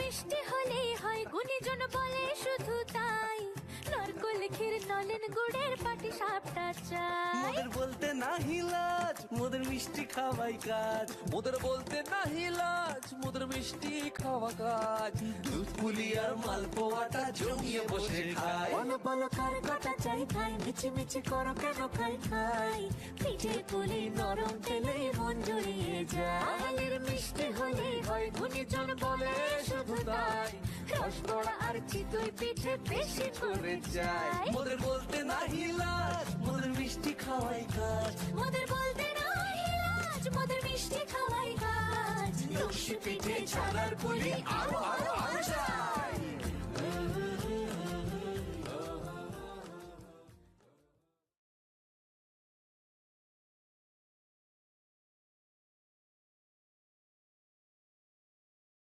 মিষ্টি হলেই হয় গুণীজন বলে শুধু তাই নরকোল ক্ষীর নলেন গুড়ের পাটি সাপটা চাই মোদের বলতে নাহি লাজ মোদের মিষ্টি খাওয়াই কাজ মোদের বলতে নাহি লাজ মোদের মিষ্টি খাওয়া কাজ দুধ পুলি আর মালপোয়াটা জমিয়ে বসে খায় বলো বলো কার কটা চাই খাই মিছি মিছি করো কেন খাই খাই পিঠে পুলি নরম তেলে মন জড়িয়ে যায় বাঙালির মিষ্টি হলেই হয় গুণীজন বলে শুধু তাই রসগোড়া আর চিতই পিঠে বেশি করে যায় মোদের বলতে নাহি লাজ মোদের মিষ্টি খাওয়াই কাজ মোদের বলতে নাই লাজ মোদের মিষ্টি খাওয়াই কাজ লস্যি পিঠে ছানার পুলি আর